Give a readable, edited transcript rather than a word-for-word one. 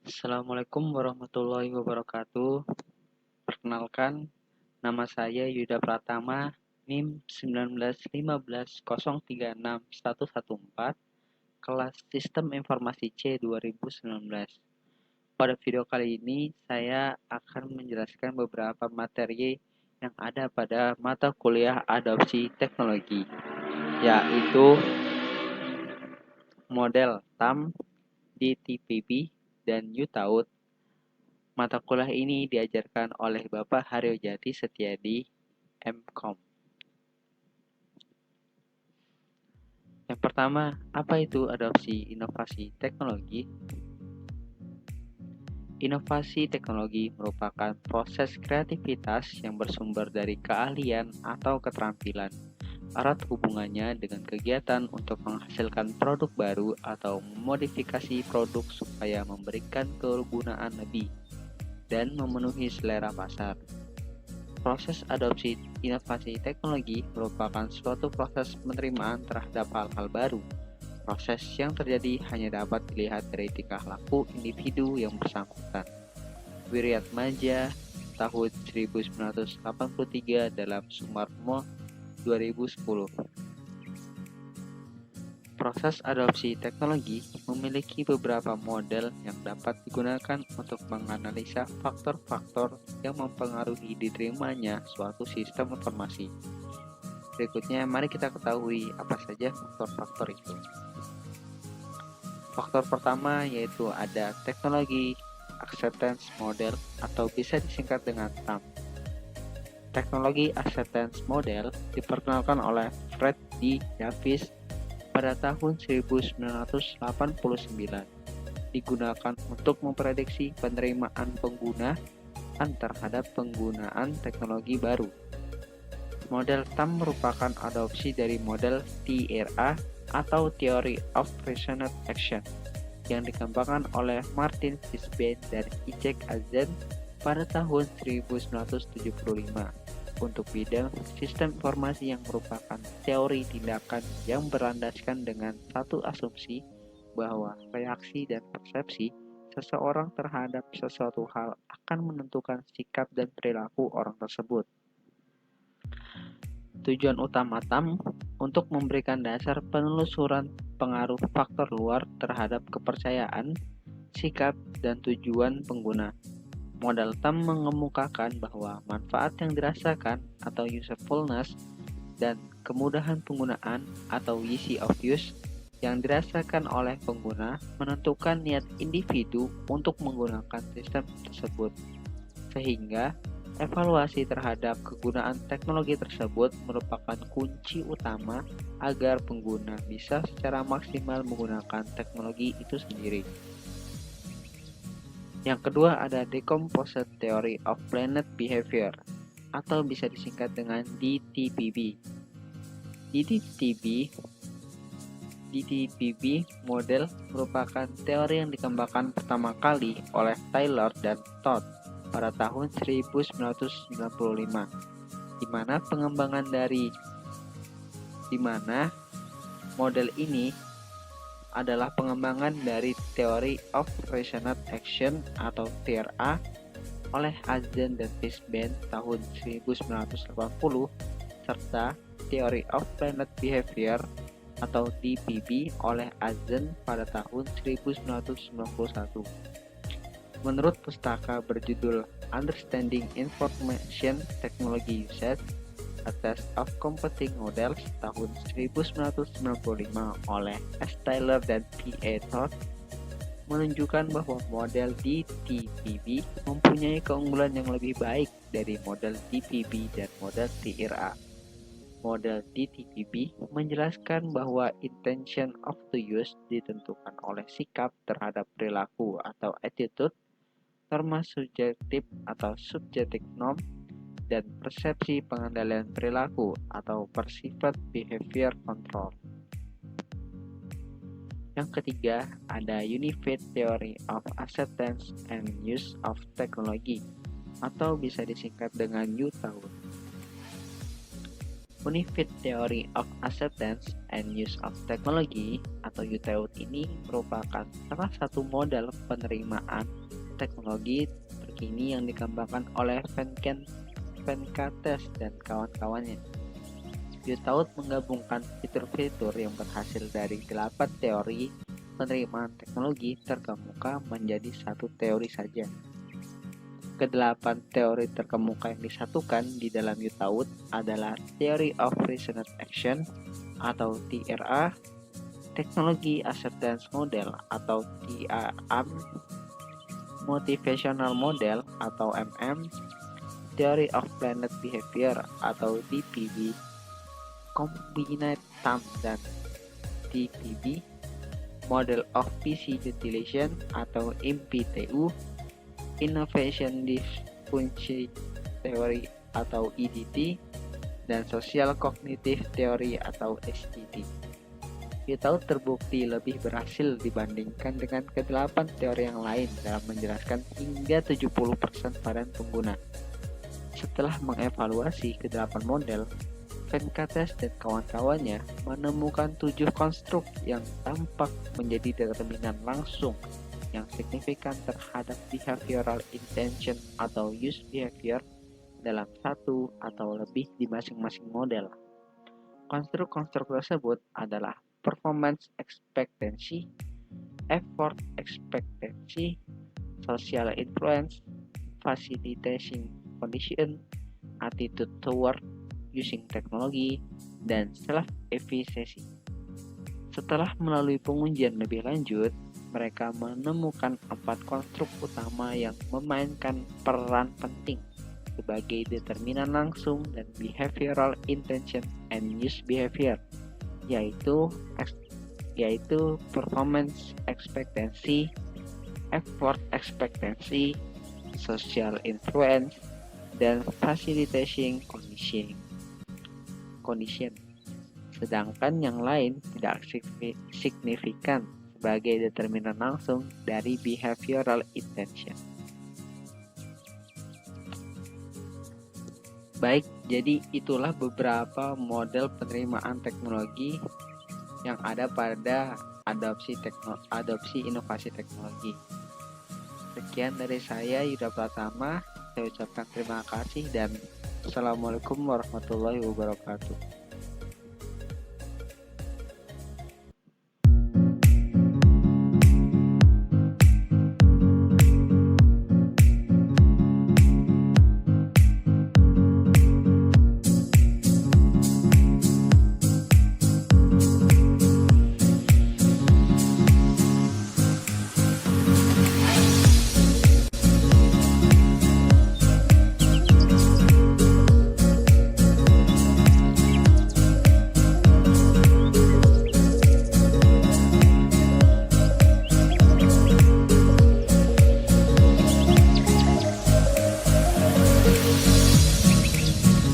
Assalamualaikum warahmatullahi wabarakatuh. Perkenalkan, nama saya Yuda Pratama, NIM 191510361114, kelas Sistem Informasi C 2019. Pada video kali ini, saya akan menjelaskan beberapa materi yang ada pada mata kuliah Adopsi Teknologi, yaitu model TAM, DTPB, dan UTAUT. Mata kuliah ini diajarkan oleh Bapak Haryojati Setiadi, MKOM. Yang pertama, apa itu adopsi inovasi teknologi? Inovasi teknologi merupakan proses kreativitas yang bersumber dari keahlian atau keterampilan, erat hubungannya dengan kegiatan untuk menghasilkan produk baru atau memodifikasi produk supaya memberikan kegunaan lebih dan memenuhi selera pasar. Proses adopsi inovasi teknologi merupakan suatu proses penerimaan terhadap hal-hal baru. Proses yang terjadi hanya dapat dilihat dari tingkah laku individu yang bersangkutan. Wiryatmaja, tahun 1983 dalam Sumarmo 2010. Proses adopsi teknologi memiliki beberapa model yang dapat digunakan untuk menganalisa faktor-faktor yang mempengaruhi diterimanya suatu sistem informasi. Berikutnya, mari kita ketahui apa saja faktor-faktor itu. Faktor pertama yaitu ada teknologi acceptance model atau bisa disingkat dengan TAM. Teknologi acceptance model diperkenalkan oleh Fred D. Davis pada tahun 1989, digunakan untuk memprediksi penerimaan pengguna terhadap penggunaan teknologi baru. Model TAM merupakan adopsi dari model TRA atau Theory of Reasoned Action yang dikembangkan oleh Martin Fishbein dan Isaac Azen pada tahun 1975 untuk bidang sistem informasi yang merupakan teori tindakan yang berlandaskan dengan satu asumsi bahwa reaksi dan persepsi seseorang terhadap sesuatu hal akan menentukan sikap dan perilaku orang tersebut. Tujuan utama TAM untuk memberikan dasar penelusuran pengaruh faktor luar terhadap kepercayaan, sikap, dan tujuan pengguna. Model TAM mengemukakan bahwa manfaat yang dirasakan atau usefulness dan kemudahan penggunaan atau easy of use yang dirasakan oleh pengguna menentukan niat individu untuk menggunakan sistem tersebut. Sehingga evaluasi terhadap kegunaan teknologi tersebut merupakan kunci utama agar pengguna bisa secara maksimal menggunakan teknologi itu sendiri. Yang kedua ada Decomposite Theory of Planned Behavior atau bisa disingkat dengan DTPB. DTPB model merupakan teori yang dikembangkan pertama kali oleh Taylor dan Todd pada tahun 1995, di mana model ini adalah pengembangan dari Theory of Reasoned Action atau TRA oleh Azen dan Fishbein tahun 1980 serta Theory of Planned Behavior atau DPB oleh Azen pada tahun 1991. Menurut pustaka berjudul Understanding Information Technology Usage, A Test of Competing Models tahun 1995 oleh S. Taylor dan P. A. Todd menunjukkan bahwa model DTPB mempunyai keunggulan yang lebih baik dari model DPB dan model TRA. Model DTPB menjelaskan bahwa intention of the use ditentukan oleh sikap terhadap perilaku atau attitude, norma subjektif atau subjective norm, dan persepsi pengendalian perilaku atau perceived behavior control. Yang ketiga, ada Unified Theory of Acceptance and Use of Technology atau bisa disingkat dengan UTAUT. Unified Theory of Acceptance and Use of Technology atau UTAUT ini merupakan salah satu model penerimaan teknologi terkini yang dikembangkan oleh Venkatesh dan kawan-kawannya. UTAUT menggabungkan fitur-fitur yang berhasil dari 8 teori penerimaan teknologi terkemuka menjadi satu teori saja. Kedelapan teori terkemuka yang disatukan di dalam UTAUT adalah Theory of Reasoned Action atau TRA, Technology Acceptance Model atau TAM, Motivational Model atau MM, Theory of Planned Behavior atau DPB, Combined Thumb dan DPB, Model of PC Utilization atau MPTU, Innovation Diffusion Theory atau EDT, dan Social Cognitive Theory atau SCT. UTAUT terbukti lebih berhasil dibandingkan dengan ke-8 teori yang lain dalam menjelaskan hingga 70% varian pengguna. Setelah mengevaluasi ke-8 model, Venkatesh dan kawan-kawannya menemukan 7 konstruk yang tampak menjadi determinan langsung yang signifikan terhadap behavioral intention atau use behavior dalam satu atau lebih di masing-masing model. Konstruk-konstruk tersebut adalah performance expectancy, effort expectancy, social influence, facilitating condition, attitude toward using technology, dan self-efficacy. Setelah melalui pengujian lebih lanjut, mereka menemukan 4 konstruk utama yang memainkan peran penting sebagai determinan langsung dan behavioral intention and use behavior, yaitu performance expectancy, effort expectancy, social influence, dan facilitating condition. Sedangkan yang lain tidak signifikan sebagai determinan langsung dari behavioral intention. Baik, jadi itulah beberapa model penerimaan teknologi yang ada pada adopsi inovasi teknologi. Sekian dari saya, Yuda Pratama. Saya ucapkan terima kasih dan Assalamualaikum warahmatullahi wabarakatuh.